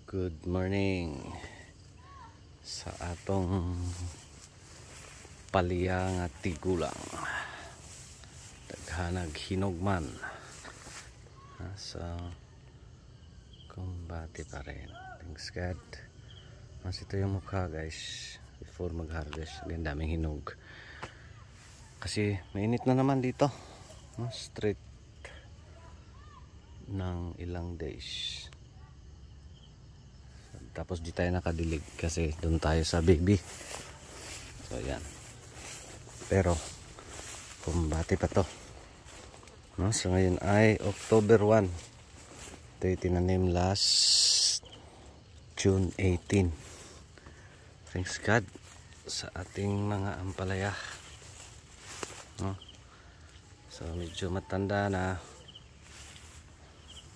Good morning sa atong palya nga tigulang. Daghanag hinugman. So kumbati pa rin. Thanks God. Mas ito yung mukha guys before mag-harvest. Ang daming hinog. Kasi mainit na naman dito. Straight ng ilang days. Tapos di tayo nakadilig kasi doon tayo sa baby. So yan. Pero kumbati pa to. So ngayon ay October 1. Ito yung tinanim last June 18. Thanks God sa ating mga ampalaya. So medyo matanda na.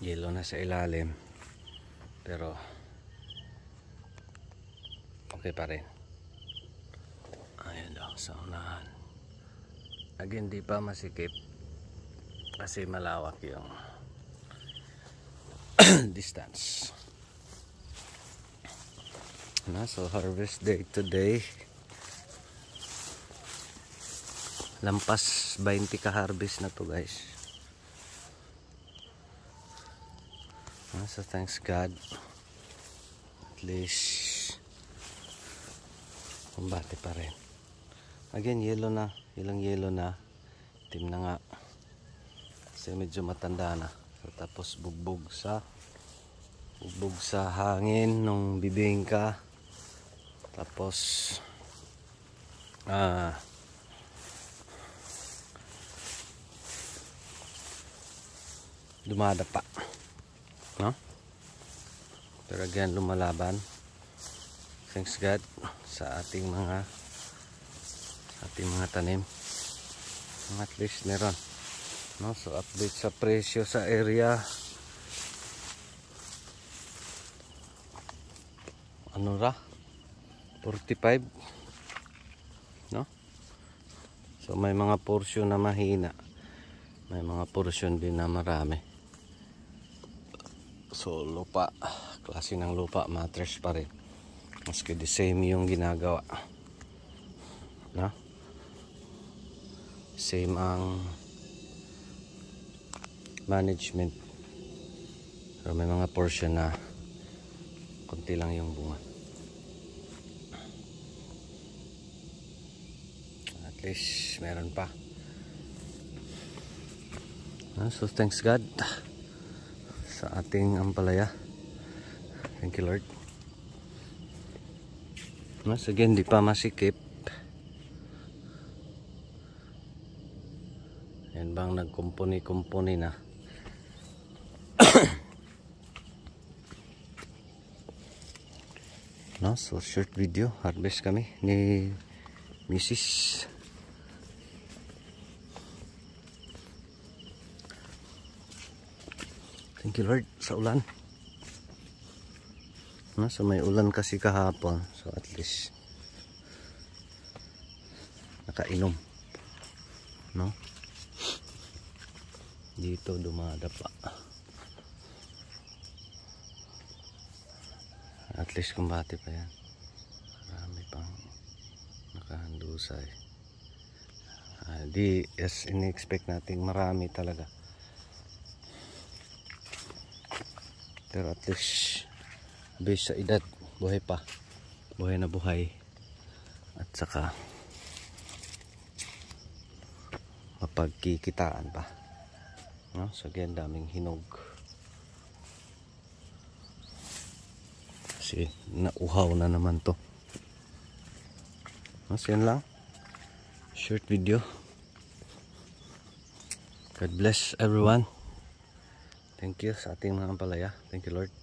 Yellow na sa ilalim. Pero okay pa rin. Ayun daw sa unahan. Again, di pa masikip kasi malawak yung distance. So harvest day today. Lampas 20 ka harvest na to guys. So thanks God. At least kumbati pa rin. Again, yellow na. Ilang yellow na. Itim na nga. Kasi medyo matanda na. So, tapos bugbog sa hangin nung bibingka. Tapos dumadapa. Pero again, lumalaban. Thanks God sa ating mga tanim. At least meron. So update sa presyo sa area. Ano ra? 45. So may mga portion na mahina. May mga portion din na marami. So lupa, klase ng lupa, matters pa rin. Maski the same yung ginagawa. Same ang management. Pero may mga portion na konti lang yung bunga. At least meron pa. So thanks God sa ating ampalaya. Thank you Lord. Mas again, di pa masikip. Yan bang nagkumpuni-kumpuni na. So short video. Harvest kami ni Mrs. Thank you Lord sa ulan. So may ulan kasi kahapon. So at least nakainom. Dito dumadapa. At least kumbati pa yan. Marami pang nakahandusay. Di as in-expect natin marami talaga. Pero at least based sa edad, buhay pa. Buhay na buhay. At saka mapagkikitaan pa. So again, daming hinog. Kasi nauhaw na naman to. So yan lang. Short video. God bless everyone. Thank you sa ating mga ampalaya. Thank you Lord.